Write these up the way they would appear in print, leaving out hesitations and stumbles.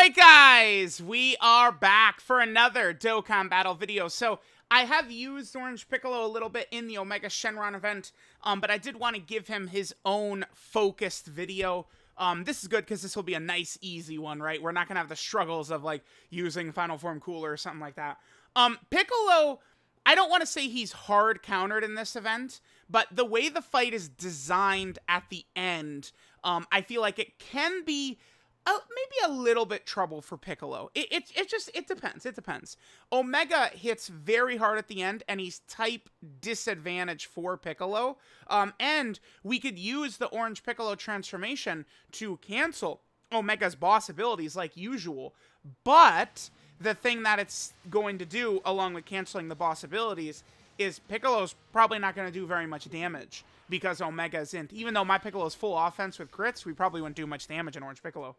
Alright guys, we are back for another Dokkan battle video. So, I have used Orange Piccolo a little bit in the Omega Shenron event, but I did want to give him his own focused video. This is good because this will be a nice, easy one, right? We're not going to have the struggles of, like, using Final Form Cooler or something like that. Piccolo, I don't want to say he's hard countered in this event, but the way the fight is designed at the end, I feel like it can be maybe a little bit trouble for Piccolo. It depends. Omega hits very hard at the end, and he's type disadvantage for Piccolo. And we could use the Orange Piccolo transformation to cancel Omega's boss abilities like usual. But the thing that it's going to do, along with canceling the boss abilities, is Piccolo's probably not going to do very much damage because Omega isn't. Even though my Piccolo is full offense with crits, we probably wouldn't do much damage in Orange Piccolo.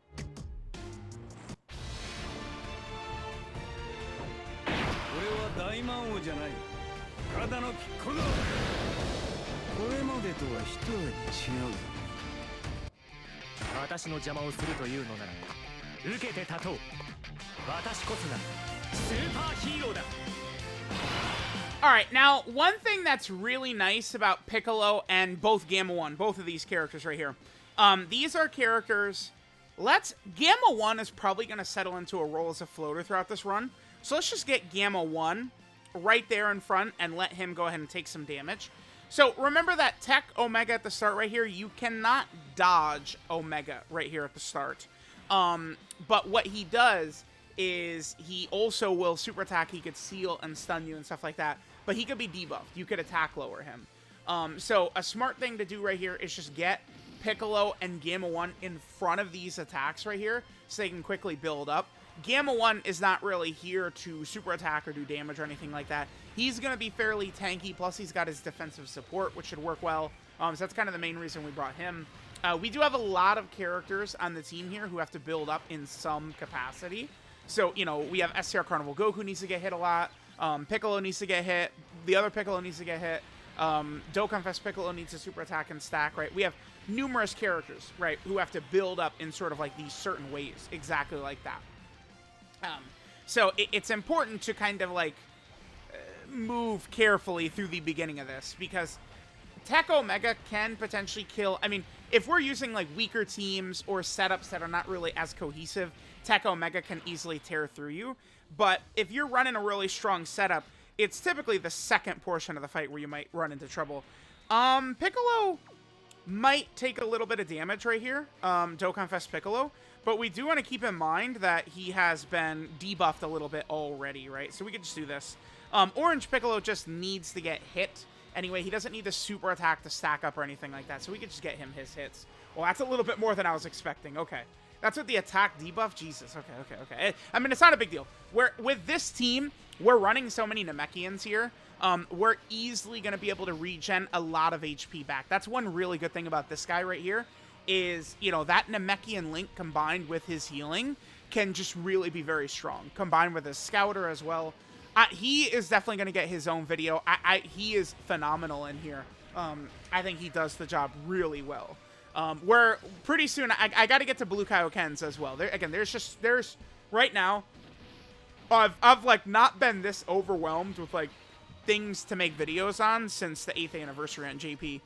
Alright, now, one thing that's really nice about Piccolo and both Gamma 1, both of these characters right here, these are characters, Gamma 1 is probably going to settle into a role as a floater throughout this run, so let's just get Gamma 1 right there in front and let him go ahead and take some damage. So, remember that Tech Omega at the start right here, you cannot dodge Omega right here at the start. But what he does is he also will super attack, he could seal and stun you and stuff like that, but he could be debuffed. You could attack lower him. So a smart thing to do right here is just get Piccolo and Gamma 1 in front of these attacks right here so they can quickly build up. Gamma 1 is not really here to super attack or do damage or anything like that. He's going to be fairly tanky, plus he's got his defensive support, which should work well. So that's kind of the main reason we brought him. We do have a lot of characters on the team here who have to build up in some capacity. So, you know, we have SCR Carnival Goku needs to get hit a lot. Piccolo needs to get hit. The other Piccolo needs to get hit. Dokkan Fest Piccolo needs to super attack and stack, right? We have numerous characters, right, who have to build up in sort of like these certain ways, exactly like that. So it's important to kind of like move carefully through the beginning of this because Tech Omega can potentially kill. I mean, if we're using like weaker teams or setups that are not really as cohesive, Tech Omega can easily tear through you. But if you're running a really strong setup, it's typically the second portion of the fight where you might run into trouble. Piccolo might take a little bit of damage right here, Dokkan Fest Piccolo, but we do want to keep in mind that he has been debuffed a little bit already, right? So we could just do this. Orange Piccolo just needs to get hit. Anyway, he doesn't need the super attack to stack up or anything like that, so we could just get him his hits. Well, that's a little bit more than I was expecting. Okay. That's with the attack debuff? Jesus. Okay. I mean, it's not a big deal. With this team, we're running so many Namekians here. We're easily going to be able to regen a lot of HP back. That's one really good thing about this guy right here is, you know, that Namekian link combined with his healing can just really be very strong. Combined with his Scouter as well. He is definitely going to get his own video. He is phenomenal in here. I think he does the job really well. We're pretty soon, I got to get to Blue Kaiokens as well. There's right now, I've like not been this overwhelmed with like things to make videos on since the 8th anniversary on JP.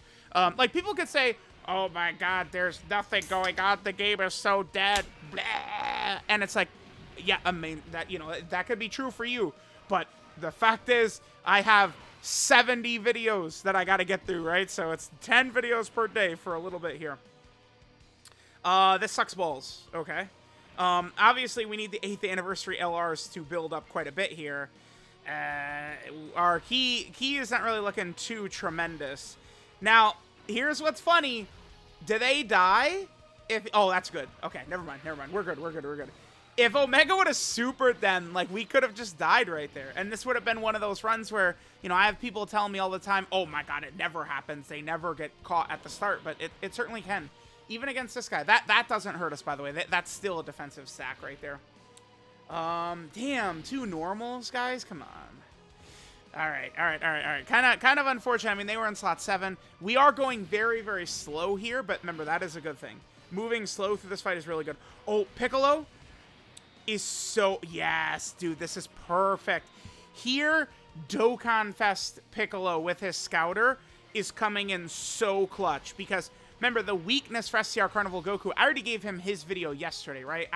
Like people could say, oh my God, there's nothing going on. The game is so dead. Blah. And it's like, yeah, I mean that, you know, that could be true for you. But the fact is I have 70 videos that I got to get through, right? So it's 10 videos per day for a little bit here. This sucks balls. Okay. Obviously, we need the 8th anniversary LRs to build up quite a bit here. Our key is not really looking too tremendous. Now, here's what's funny. Do they die? Oh, that's good. Okay, never mind. We're good. If Omega would have supered then, like, we could have just died right there. And this would have been one of those runs where, you know, I have people telling me all the time, oh my God, it never happens. They never get caught at the start, but it certainly can. Even against this guy. That doesn't hurt us, by the way. That's still a defensive stack right there. Damn, 2 normals, guys? Come on. All right. Kind of unfortunate. I mean, they were in slot 7. We are going very, very slow here, but remember, that is a good thing. Moving slow through this fight is really good. Oh, Piccolo. is so... Yes, dude, this is perfect. Here, Dokkan Fest Piccolo with his Scouter is coming in so clutch. Because, remember, the weakness for STR Carnival Goku, I already gave him his video yesterday, right?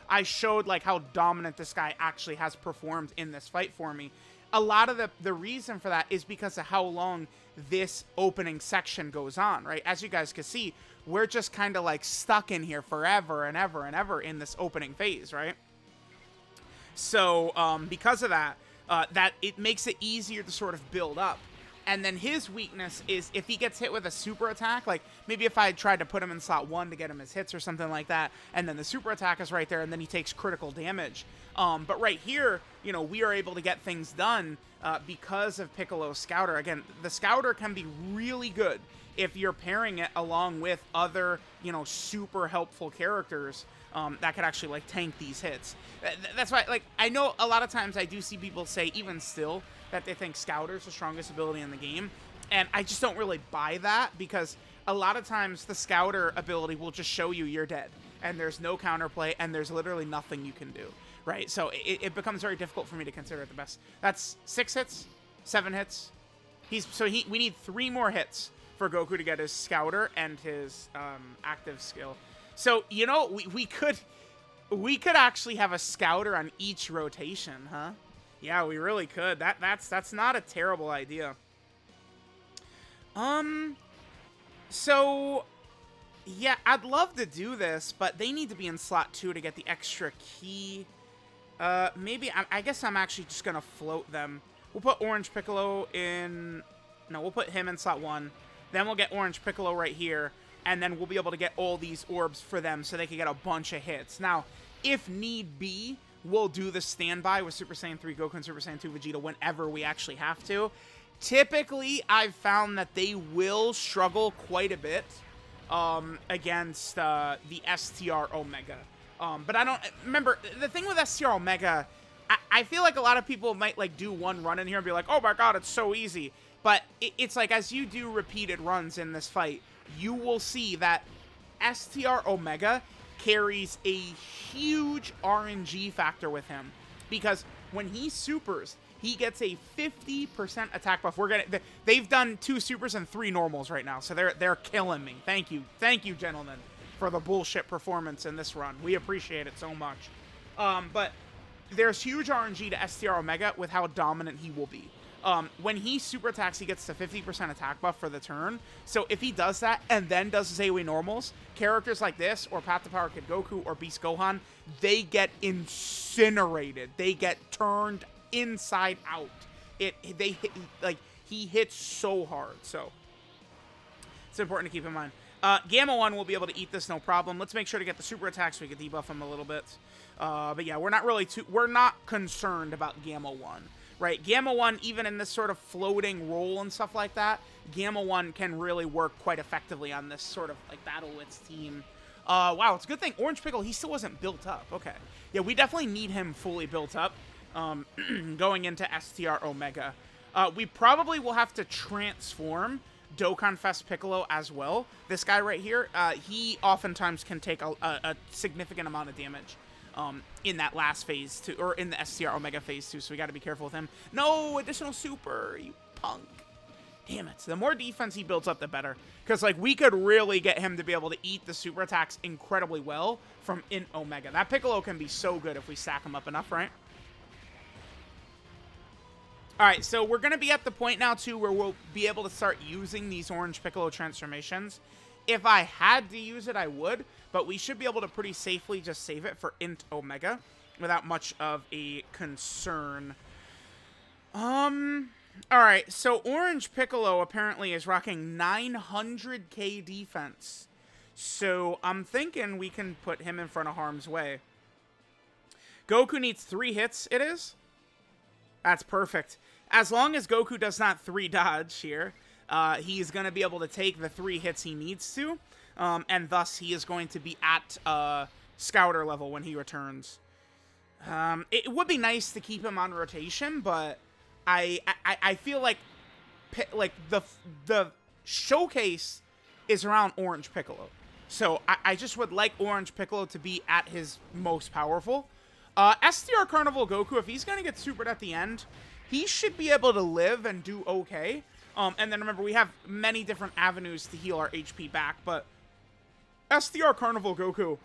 I showed, like, how dominant this guy actually has performed in this fight for me. A lot of the reason for that is because of how long this opening section goes on, right? As you guys can see, we're just kind of, like, stuck in here forever and ever and ever in this opening phase, right? So, because of that, that it makes it easier to sort of build up. And then his weakness is if he gets hit with a super attack, like maybe if I tried to put him in slot 1 to get him his hits or something like that, and then the super attack is right there, and then he takes critical damage. But right here, you know, we are able to get things done because of Piccolo's Scouter. Again, the Scouter can be really good if you're pairing it along with other, you know, super helpful characters that could actually, like, tank these hits. That's why, like, I know a lot of times I do see people say, even still, that they think Scouter's the strongest ability in the game, and I just don't really buy that, because a lot of times the Scouter ability will just show you you're dead, and there's no counterplay, and there's literally nothing you can do, right? So it becomes very difficult for me to consider it the best. That's 6 hits, 7 hits. We need 3 more hits for Goku to get his Scouter and his active skill. So, you know, we could actually have a Scouter on each rotation, huh? Yeah, we really could. That's not a terrible idea. So, yeah, I'd love to do this, but they need to be in slot 2 to get the extra key. Maybe, I guess I'm actually just gonna float them. We'll put Orange Piccolo in... No, we'll put him in slot 1. Then we'll get Orange Piccolo right here, and then we'll be able to get all these orbs for them so they can get a bunch of hits. Now, if need be, we'll do the standby with Super Saiyan 3 Goku and Super Saiyan 2 Vegeta whenever we actually have to. Typically, I've found that they will struggle quite a bit against the STR Omega. But I don't... Remember, the thing with STR Omega, I feel like a lot of people might, like, do one run in here and be like, oh my god, it's so easy. But it's like, as you do repeated runs in this fight, you will see that STR Omega carries a huge RNG factor with him, because when he supers, he gets a 50% attack buff. They've done 2 supers and 3 normals right now, so they're killing me. Thank you, gentlemen, for the bullshit performance in this run. We appreciate it so much. But there's huge RNG to STR Omega with how dominant he will be. When he super attacks, he gets the 50% attack buff for the turn. So if he does that and then does his AoE normals, characters like this, or Path to Power Kid Goku, or Beast Gohan, they get incinerated. They get turned inside out. He hits so hard. So it's important to keep in mind. Gamma 1 will be able to eat this no problem. Let's make sure to get the super attack so we can debuff him a little bit. But yeah, we're not concerned about Gamma 1. Right, Gamma 1, even in this sort of floating role and stuff like that, Gamma 1 can really work quite effectively on this sort of, like, Battle Wits team. Wow, it's a good thing Orange Piccolo, he still wasn't built up. Okay. Yeah, we definitely need him fully built up going into STR Omega. We probably will have to transform Dokkan Fest Piccolo as well. This guy right here, he oftentimes can take a significant amount of damage. In that last phase, too, or in the STR Omega phase, too, so we got to be careful with him. No additional super, you punk. Damn it. The more defense he builds up, the better. Because, like, we could really get him to be able to eat the super attacks incredibly well from in Omega. That Piccolo can be so good if we stack him up enough, right? Alright, so we're going to be at the point now, too, where we'll be able to start using these Orange Piccolo transformations. If I had to use it, I would, but we should be able to pretty safely just save it for Int Omega without much of a concern. Alright, so Orange Piccolo apparently is rocking 900k defense. So I'm thinking we can put him in front of harm's way. Goku needs 3 hits, it is? That's perfect. As long as Goku does not 3 dodge here, he's going to be able to take the 3 hits he needs to, and thus he is going to be at Scouter level when he returns. It would be nice to keep him on rotation, but I feel like the showcase is around Orange Piccolo. So I just would like Orange Piccolo to be at his most powerful. STR Carnival Goku, if he's going to get supered at the end, he should be able to live and do okay. And then remember, we have many different avenues to heal our HP back, but STR Carnival Goku,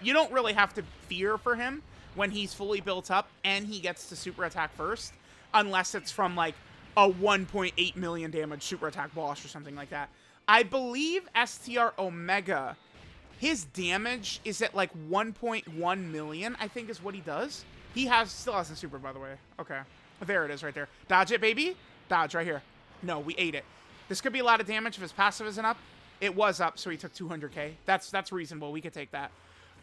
you don't really have to fear for him when he's fully built up and he gets to super attack first, unless it's from like a 1.8 million damage super attack boss or something like that. I believe STR Omega, his damage is at like 1.1 million, I think is what he does. He still hasn't super, by the way. Okay. There it is right there. Dodge it, baby. Dodge right here. No, we ate it. This could be a lot of damage if his passive isn't up. It was up, so he took 200k. That's reasonable. We could take that.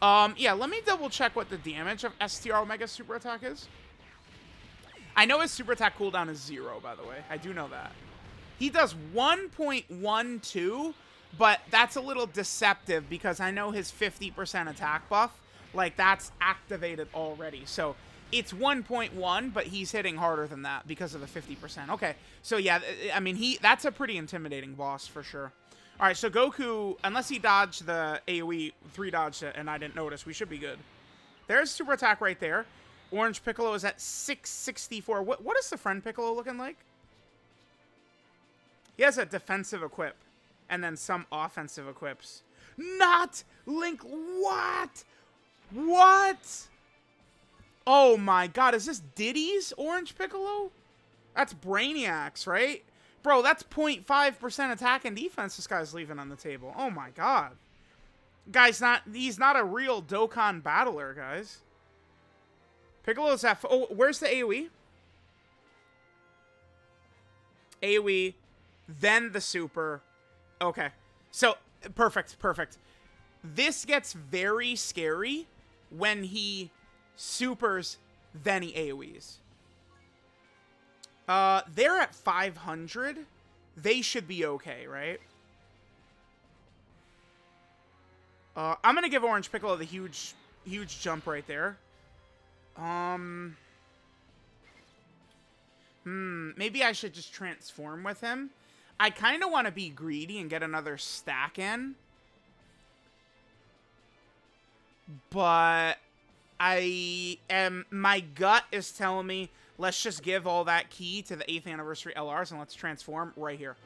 Yeah, let me double check what the damage of STR Omega super attack is. I know his super attack cooldown is 0, by the way. I do know that. He does 1.12, but that's a little deceptive because I know his 50% attack buff, like, that's activated already. So it's 1.1, but he's hitting harder than that because of the 50%. Okay, so yeah, I mean, that's a pretty intimidating boss for sure. All right, so Goku, unless he dodged the AoE, 3 dodged it, and I didn't notice, we should be good. There's super attack right there. Orange Piccolo is at 664. What is the friend Piccolo looking like? He has a defensive equip, and then some offensive equips. Not Link. What? What? Oh my god, is this Diddy's Orange Piccolo? That's Brainiac's, right? Bro, that's 0.5% attack and defense this guy's leaving on the table. Oh my god. He's not a real Dokkan battler, guys. Piccolo's at... Oh, where's the AoE? AoE, then the super. Okay. So, perfect. This gets very scary when he supers, then he AoEs. They're at 500. They should be okay, right? I'm gonna give Orange Piccolo the huge jump right there. Maybe I should just transform with him. I kind of want to be greedy and get another stack in. But my gut is telling me, let's just give all that key to the 8th anniversary LRs and let's transform right here.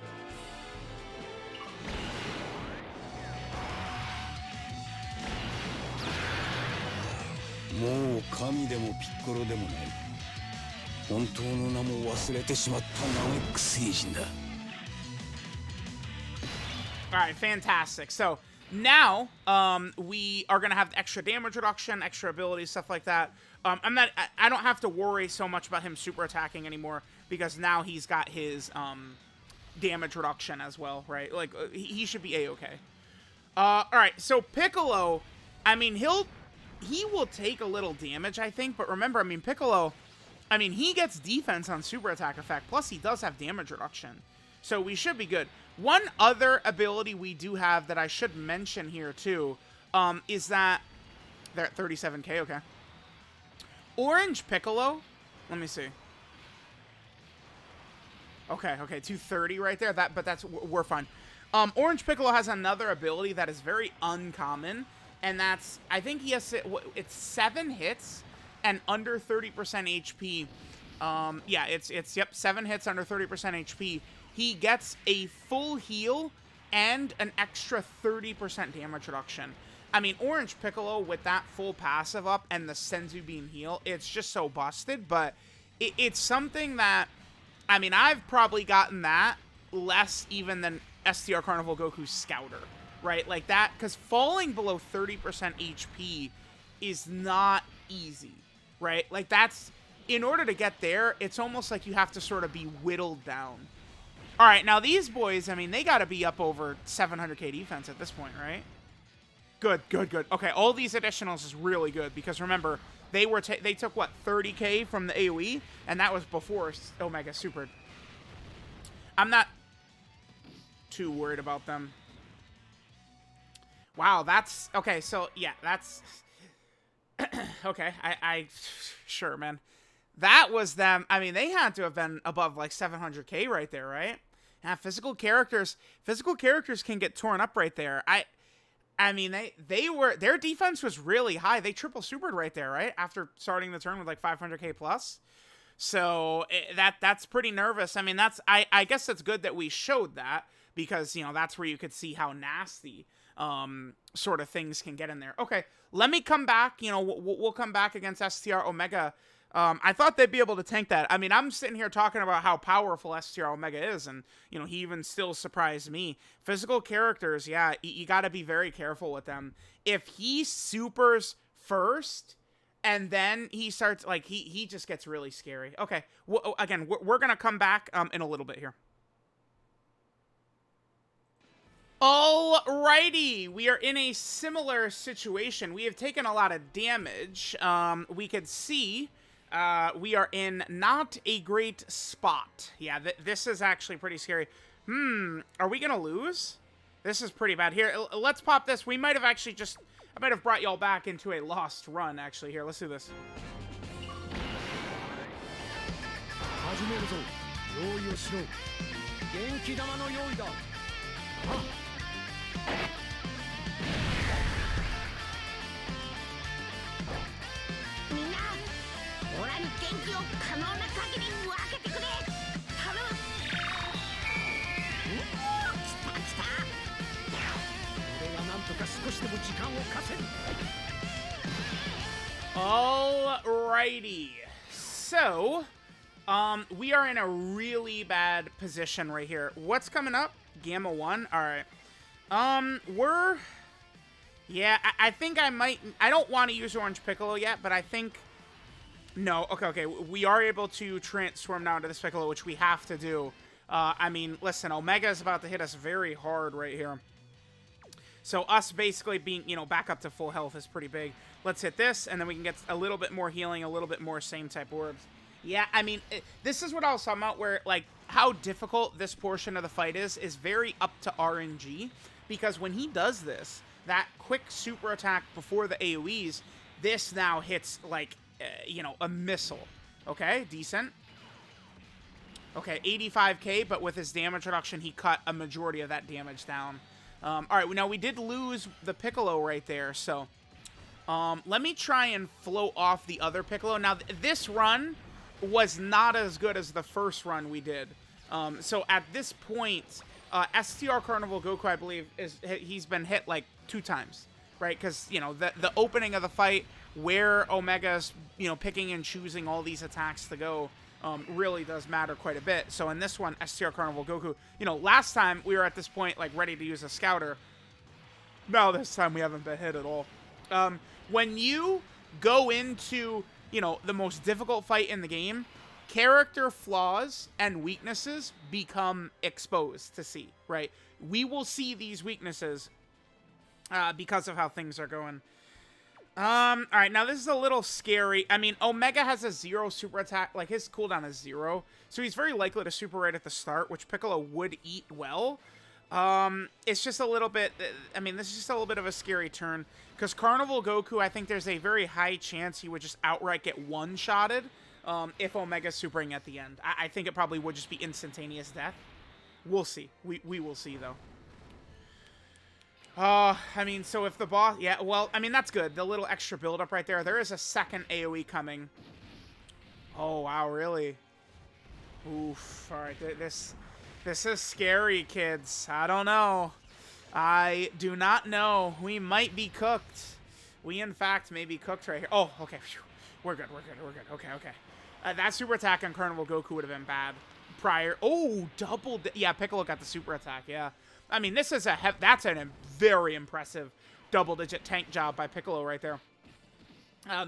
Alright, fantastic. So, now, we are going to have extra damage reduction, extra abilities, stuff like that. I don't have to worry so much about him super attacking anymore because now he's got his, damage reduction as well, right? Like, he should be A-okay. Alright, so Piccolo, I mean, he will take a little damage, I think, but remember, I mean, Piccolo, I mean, he gets defense on super attack effect, plus he does have damage reduction. So we should be good. One other ability we do have that I should mention here, too, is that... They're at 37k, okay. Orange Piccolo, let me see. Okay, 230 right there, but we're fine. Orange Piccolo has another ability that is very uncommon, and that's, I think he has, it's 7 hits and under 30% HP. Yeah, yep, 7 hits under 30% HP. He gets a full heal and an extra 30% damage reduction. I mean, Orange Piccolo with that full passive up and the Senzu Bean heal, it's just so busted, but it's something that, I mean, I've probably gotten that less even than STR Carnival Goku's Scouter, right? Like that, because falling below 30% HP is not easy, right? Like that's, in order to get there, it's almost like you have to sort of be whittled down. All right, now these boys, I mean, they got to be up over 700k defense at this point, right? Good. Okay, all these additionals is really good because remember, they took, what, 30k from the AoE? And that was before Omega supered. I'm not too worried about them. Wow, that's... Okay, so, yeah, that's... Okay, sure, man. That was them. I mean, they had to have been above, like, 700k right there, right? Yeah, physical characters can get torn up right there. I mean, their defense was really high. They triple supered right there, right? After starting the turn with like 500k plus. So that's pretty nervous. I mean, I guess it's good that we showed that, because, you know, that's where you could see how nasty sort of things can get in there. Okay, let me come back. You know, we'll come back against STR Omega. I thought they'd be able to tank that. I mean, I'm sitting here talking about how powerful STR Omega is, and, you know, he even still surprised me. Physical characters, yeah, you got to be very careful with them. If he supers first, and then he starts, like, he just gets really scary. Okay, again, we're going to come back in a little bit here. Alrighty, we are in a similar situation. We have taken a lot of damage. We could see we are in not a great spot. Yeah, this is actually pretty scary. Are we gonna lose? This is pretty bad. Here, let's pop this. We might have actually just... I might have brought y'all back into a lost run, actually. Here, let's do this. Alrighty, so we are in a really bad position right here. What's coming up? Gamma 1. All right. I think I don't want to use Orange Piccolo yet, but I think... No, okay. We are able to transform now into this Piccolo, which we have to do. I mean, listen, Omega is about to hit us very hard right here. So us basically being, you know, back up to full health is pretty big. Let's hit this, and then we can get a little bit more healing, a little bit more same type orbs. Yeah, I mean, this is what I was talking about, where, like, how difficult this portion of the fight is very up to RNG. Because when he does this, that quick super attack before the AoEs, this now hits, like, you know, a missile. Okay, decent. Okay, 85k, but with his damage reduction, he cut a majority of that damage down. All right, now we did lose the Piccolo right there, so let me try and float off the other Piccolo. Now, this run was not as good as the first run we did. So at this point, STR Carnival Goku, I believe, he's been hit like 2 times, right? Because, you know, the opening of the fight where Omega's, you know, picking and choosing all these attacks to go really does matter quite a bit. So in this one, STR Carnival Goku, you know, last time we were at this point, like, ready to use a Scouter. Now this time we haven't been hit at all. When you go into, you know, the most difficult fight in the game, character flaws and weaknesses become exposed to see, right? We will see these weaknesses because of how things are going. All right, now this is a little scary. I mean, Omega has a 0 super attack, like his cooldown is 0, so he's very likely to super right at the start, which Piccolo would eat well. It's just a little bit, I mean, this is just a little bit of a scary turn, because Carnival Goku, I think there's a very high chance he would just outright get one-shotted if Omega's supering at the end. I think it probably would just be instantaneous death. We'll see. We will see, though. I mean, so if the boss... Yeah, well, I mean, that's good. The little extra build-up right there. There is a second AoE coming. Oh, wow, really? Oof. All right, this is scary, kids. I don't know. I do not know. We might be cooked. We, in fact, may be cooked right here. Oh, okay. Phew. We're good. Okay. That super attack on Carnival Goku would have been bad prior. Oh, double... Yeah, Piccolo got the super attack, yeah. I mean, this is that's a very impressive double-digit tank job by Piccolo right there.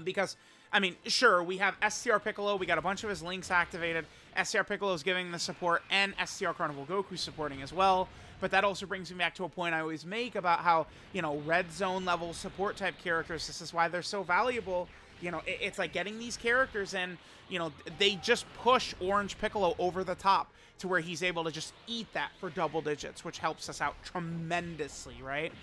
Because, I mean, sure, we have STR Piccolo. We got a bunch of his links activated. STR Piccolo's giving the support, and STR Carnival Goku supporting as well. But that also brings me back to a point I always make about how, you know, red zone level support type characters, this is why they're so valuable. You know, it's like getting these characters in, you know, they just push Orange Piccolo over the top to where he's able to just eat that for double digits, which helps us out tremendously, right?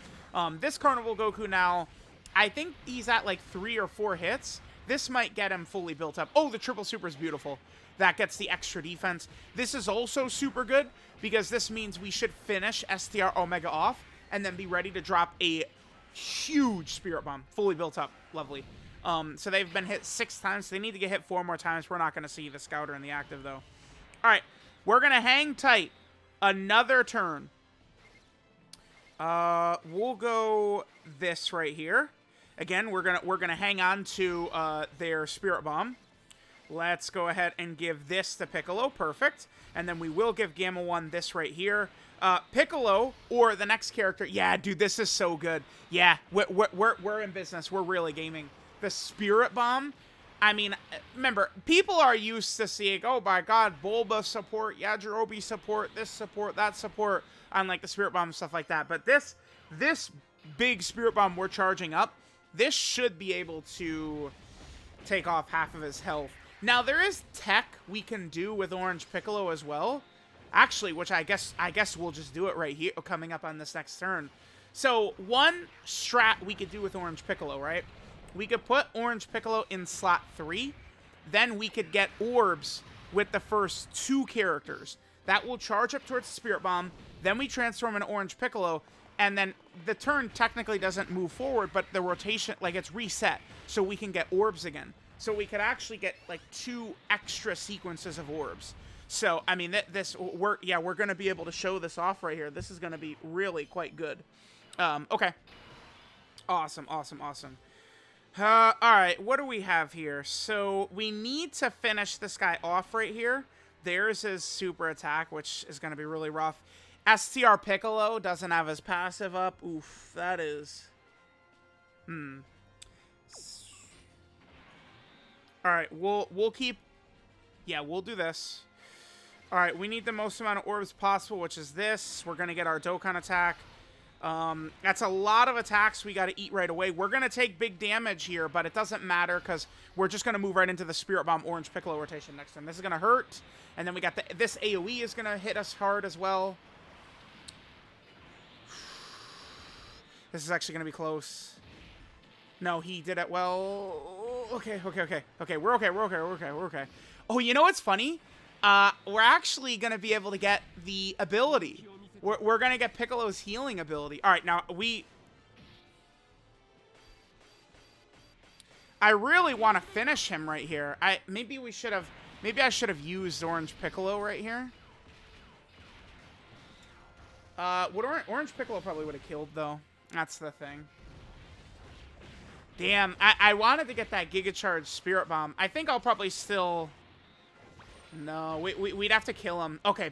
This Carnival Goku now, I think he's at like 3 or 4 hits. This might get him fully built up. Oh, the triple super is beautiful. That gets the extra defense. This is also super good because this means we should finish STR Omega off and then be ready to drop a huge Spirit Bomb, fully built up. Lovely. So they've been hit 6 times. So they need to get hit 4 more times. We're not going to see the Scouter in the active, though. All right. We're going to hang tight another turn. We'll go this right here. Again, we're gonna hang on to their Spirit Bomb. Let's go ahead and give this to Piccolo. Perfect. And then we will give Gamma 1 this right here. Piccolo, or the next character. Yeah, dude, this is so good. Yeah, we're in business. We're really gaming. The Spirit Bomb. I mean, remember, people are used to seeing, oh my god, Bulba support, Yajirobe support, this support, that support, on like the Spirit Bomb and stuff like that. But this big Spirit Bomb we're charging up, this should be able to take off half of his health. Now, there is tech we can do with Orange Piccolo as well. Actually, which I guess we'll just do it right here, coming up on this next turn. So, one strat we could do with Orange Piccolo, right? We could put Orange Piccolo in slot 3. Then we could get orbs with the first 2 characters. That will charge up towards the Spirit Bomb. Then we transform into Orange Piccolo. And then the turn technically doesn't move forward, but the rotation, like, it's reset. So we can get orbs again. So we could actually get, like, 2 extra sequences of orbs. So, I mean, we're going to be able to show this off right here. This is going to be really quite good. Okay. Awesome. All right, what do we have here? So we need to finish this guy off right here. There's his super attack, which is going to be really rough. STR Piccolo doesn't have his passive up. Oof, that is... All right, we'll keep... Yeah, we'll do this. All right, we need the most amount of orbs possible, which is this. We're going to get our Dokkan attack. That's a lot of attacks we got to eat right away. We're going to take big damage here, but it doesn't matter because we're just going to move right into the Spirit Bomb Orange Piccolo rotation next turn. This is going to hurt. And then we got this AoE is going to hit us hard as well. This is actually going to be close. No, he did it well. Okay. We're okay. Oh, you know what's funny? We're actually going to be able to get the ability. We're going to get Piccolo's healing ability. All right, now I really want to finish him right here. Maybe I should have used Orange Piccolo right here. Orange Piccolo probably would have killed, though. That's the thing. Damn, I wanted to get that Giga Charge Spirit Bomb. I think I'll probably still... No, we'd have to kill him. Okay.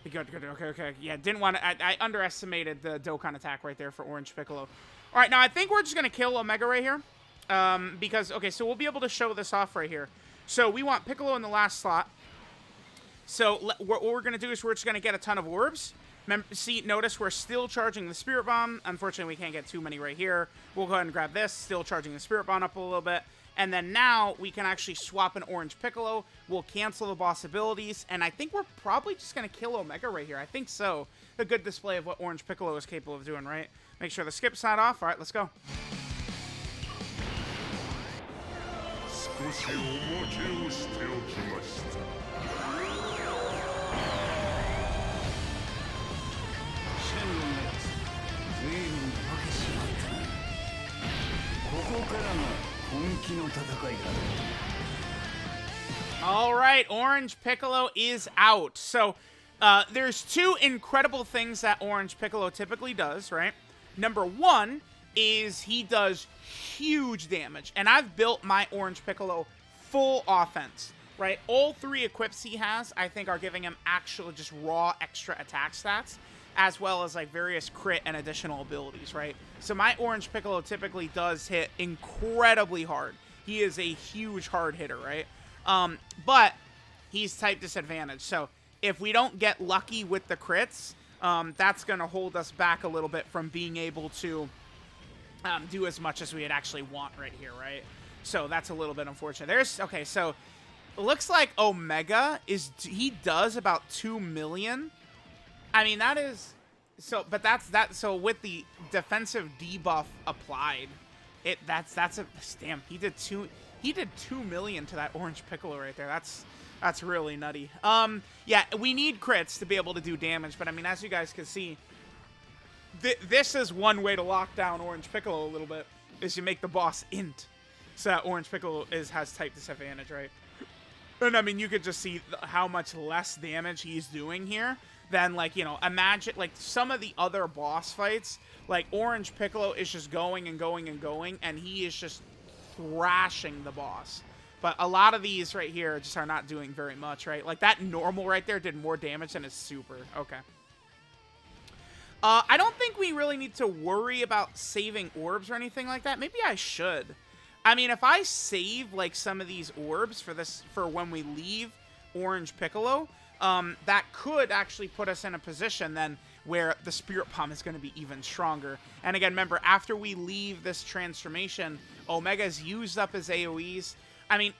Good. Okay. Yeah, didn't want to... I underestimated the Dokkan attack right there for Orange Piccolo. All right, now I think we're just going to kill Omega right here. Because, okay, so we'll be able to show this off right here. So we want Piccolo in the last slot. So what we're going to do is we're just going to get a ton of orbs. Notice we're still charging the Spirit Bomb. Unfortunately, we can't get too many right here. We'll go ahead and grab this, still charging the Spirit Bomb up a little bit. And then now we can actually swap an Orange Piccolo. We'll cancel the boss abilities. And I think we're probably just going to kill Omega right here. I think so. A good display of what Orange Piccolo is capable of doing, right? Make sure the skip's not off. All right, let's go. All right, Orange Piccolo is out. So there's 2 incredible things that Orange Piccolo typically does, right? Number 1 is he does huge damage. And I've built my Orange Piccolo full offense, right? All 3 equips he has, I think, are giving him actual just raw extra attack stats, as well as like various crit and additional abilities, right? So my Orange Piccolo typically does hit incredibly hard. He is a huge hard hitter, right? But he's type disadvantaged. So if we don't get lucky with the crits, that's going to hold us back a little bit from being able to do as much as we'd actually want right here, right? So that's a little bit unfortunate. Okay, so it looks like Omega he does about 2 million. I mean, that is... So, but so with the defensive debuff applied, that's a... Damn, he did 2 million to that Orange Piccolo right there. That's really nutty. Yeah, we need crits to be able to do damage, but I mean, as you guys can see, this is one way to lock down Orange Piccolo a little bit, is you make the boss int, so that Orange Piccolo has type disadvantage, right? And I mean, you could just see how much less damage he's doing here than, like, you know, imagine, like, some of the other boss fights, like, Orange Piccolo is just going and going and going, and he is just thrashing the boss. But a lot of these right here just are not doing very much, right? Like, that normal right there did more damage than his super. Okay. I don't think we really need to worry about saving orbs or anything like that. Maybe I should. I mean, if I save, like, some of these orbs for when we leave Orange Piccolo, that could actually put us in a position then where the Spirit Bomb is going to be even stronger. And again, remember, after we leave this transformation, Omega's used up his AoEs. I mean,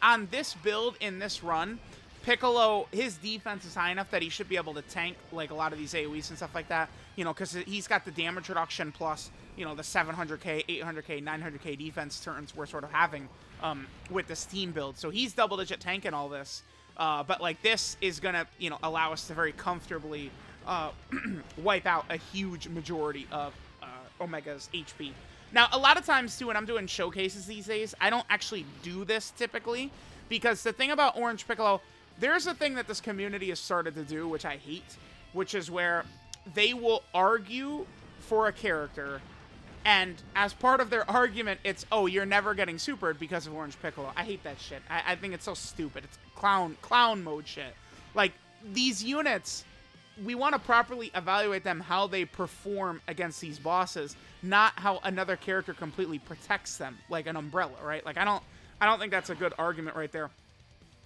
on this build, in this run, Piccolo, his defense is high enough that he should be able to tank, like, a lot of these AoEs and stuff like that, you know, because he's got the damage reduction plus, you know, the 700k, 800k, 900k defense turns we're sort of having with this team build. So he's double-digit tanking all this, but, like, this is going to, you know, allow us to very comfortably wipe out a huge majority of Omega's HP. Now, a lot of times, too, when I'm doing showcases these days, I don't actually do this typically, because the thing about Orange Piccolo, there's a thing that this community has started to do, which I hate, which is where they will argue for a character, and as part of their argument, it's, oh, you're never getting supered because of Orange Piccolo. I hate that shit. I think it's so stupid. It's clown mode shit. Like, these units, we want to properly evaluate them how they perform against these bosses, not how another character completely protects them, like an umbrella, right? Like, I don't think that's a good argument right there.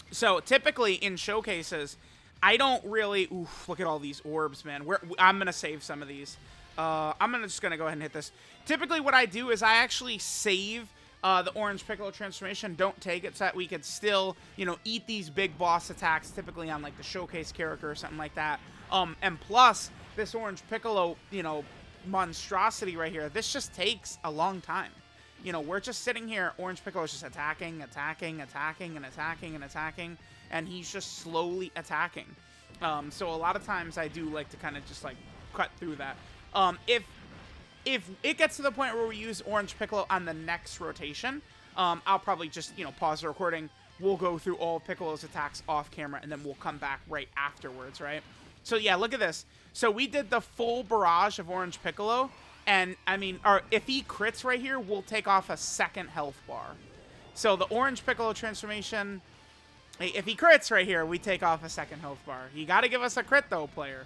So, typically, in showcases, I don't really... Oof, look at all these orbs, man. I'm going to save some of these. I'm just going to go ahead and hit this. Typically, what I do is I actually save the Orange Piccolo transformation. Don't take it so that we could still, you know, eat these big boss attacks, typically on, like, the showcase character or something like that. And plus, this Orange Piccolo, you know, monstrosity right here, this just takes a long time. You know, we're just sitting here, Orange Piccolo is just attacking, and he's just slowly attacking. So a lot of times I do like to kind of just, like, cut through that. If it gets to the point where we use Orange Piccolo on the next rotation, I'll probably just, you know, pause the recording. We'll go through all of Piccolo's attacks off camera, and then we'll come back right afterwards, right? So yeah, look at this. So we did the full barrage of Orange Piccolo, and, I mean, if he crits right here, we'll take off a second health bar. So the Orange Piccolo transformation, if he crits right here, we take off a second health bar. You got to give us a crit, though, player.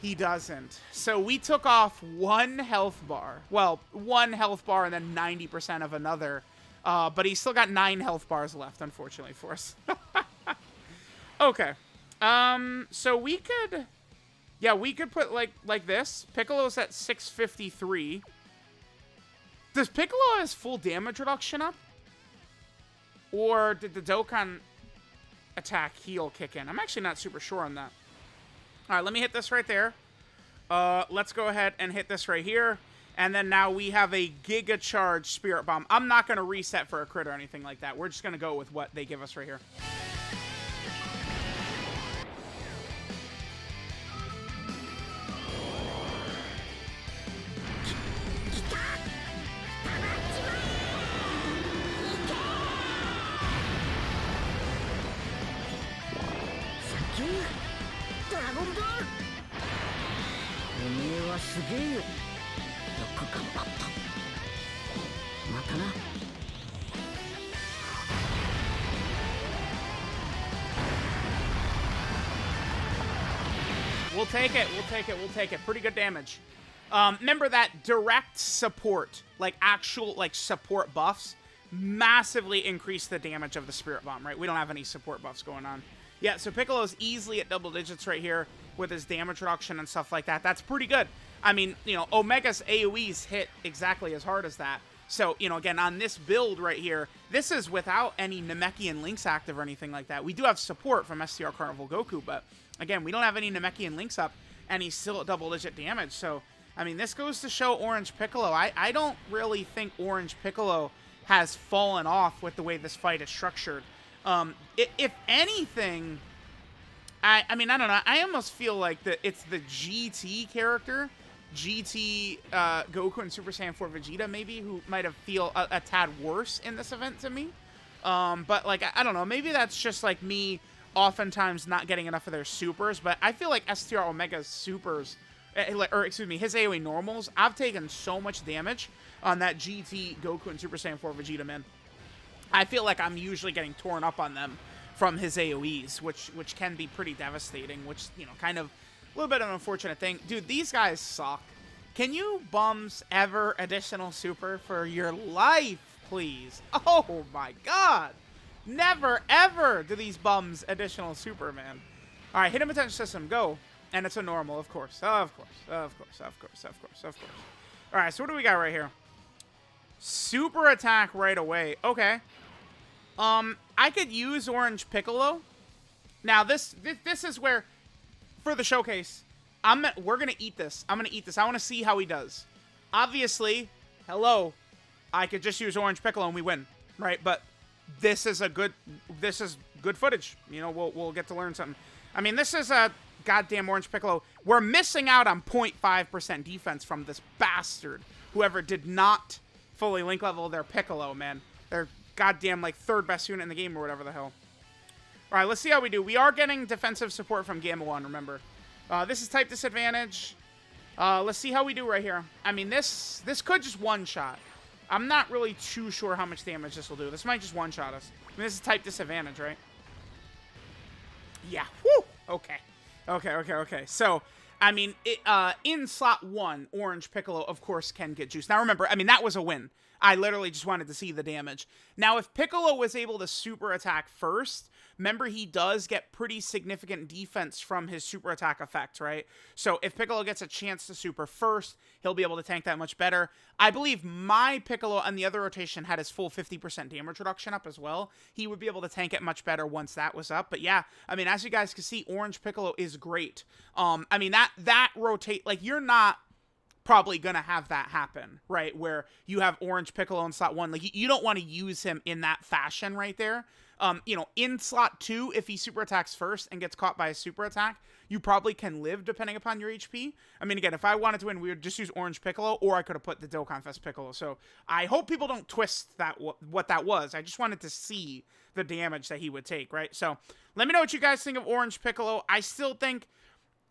He doesn't. So we took off one health bar. Well, one health bar and then 90% of another. But he's still got 9 health bars left, unfortunately, for us. Okay. So we could... Yeah, we could put, like this. Piccolo's at 653. Does Piccolo have his full damage reduction up? Or did the Dokkan attack heal kick in? I'm actually not super sure on that. All right, let me hit this right there. Let's go ahead and hit this right here. And then now we have a Giga Charge Spirit Bomb. I'm not going to reset for a crit or anything like that. We're just going to go with what they give us right here. We'll take it. We'll take it. We'll take it. Pretty good damage. Remember that direct support, like actual like support buffs, massively increase the damage of the Spirit Bomb, right? We don't have any support buffs going on. Yeah, so Piccolo's easily at double digits right here with his damage reduction and stuff like that. That's pretty good. I mean, you know, Omega's AoEs hit exactly as hard as that. So, you know, again, on this build right here, this is without any Namekian links active or anything like that. We do have support from STR Carnival Goku, but again, we don't have any Namekian links up, and he's still at double-digit damage. So, I mean, this goes to show Orange Piccolo. I don't really think Orange Piccolo has fallen off with the way this fight is structured. If anything, I mean, I don't know. I almost feel like it's the GT character, GT Goku and Super Saiyan 4 Vegeta, maybe, who might have feel a tad worse in this event to me. But, like, I don't know. Maybe that's just, like, me oftentimes not getting enough of their supers. But I feel like STR Omega's supers, or, excuse me, his AoE normals, I've taken so much damage on that GT Goku and Super Saiyan 4 Vegeta, man. I feel like I'm usually getting torn up on them from his AoEs, which can be pretty devastating, which, you know, kind of a little bit of an unfortunate thing. Dude, these guys suck. Can you bums ever additional super for your life, please? Oh my god. Never, ever do these bums additional super, man. All right, hit him attention system, go. And it's a normal, of course. Of course, of course, of course, of course, of course. All right, so what do we got right here? Super attack right away. Okay. I could use Orange Piccolo. Now, this is where, for the showcase, we're going to eat this. I'm going to eat this. I want to see how he does. Obviously, hello, I could just use Orange Piccolo and we win, right? But this is good footage. You know, we'll get to learn something. I mean, this is a goddamn Orange Piccolo. We're missing out on 0.5% defense from this bastard. Whoever did not fully link level their Piccolo, man. They're goddamn, like, third best unit in the game or whatever the hell. All right, let's see how we do. We are getting defensive support from Gamma 1, remember. This is type disadvantage. Let's see how we do right here. I mean, this could just one-shot. I'm not really too sure how much damage this will do. This might just one-shot us. I mean, this is type disadvantage, right? Yeah. Woo! Okay. Okay. So, I mean, in slot 1, Orange Piccolo, of course, can get juice. Now, remember, I mean, that was a win. I literally just wanted to see the damage. Now, if Piccolo was able to super attack first, remember, he does get pretty significant defense from his super attack effect, right? So if Piccolo gets a chance to super first, he'll be able to tank that much better. I believe my Piccolo on the other rotation had his full 50% damage reduction up as well. He would be able to tank it much better once that was up. But yeah, I mean, as you guys can see, Orange Piccolo is great. I mean, that rotate, like, you're not probably gonna have that happen, right? Where you have Orange Piccolo in slot 1. Like, you don't want to use him in that fashion right there. You know, in slot 2, if he super attacks first and gets caught by a super attack, you probably can live depending upon your HP. I mean, again, if I wanted to win, we would just use Orange Piccolo, or I could have put the Dokkan Fest Piccolo. So I hope people don't twist that what that was. I just wanted to see the damage that he would take, right? So let me know what you guys think of Orange Piccolo. I still think,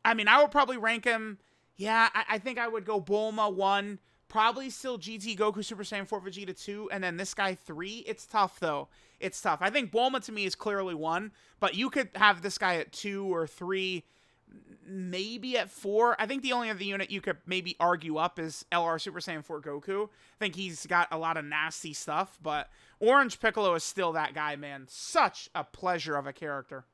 I mean, I would probably rank him. Yeah, I think I would go Bulma 1, probably still GT Goku Super Saiyan 4 Vegeta 2, and then this guy 3. It's tough, though. It's tough. I think Bulma, to me, is clearly 1, but you could have this guy at 2 or 3, maybe at 4. I think the only other unit you could maybe argue up is LR Super Saiyan 4 Goku. I think he's got a lot of nasty stuff, but Orange Piccolo is still that guy, man. Such a pleasure of a character.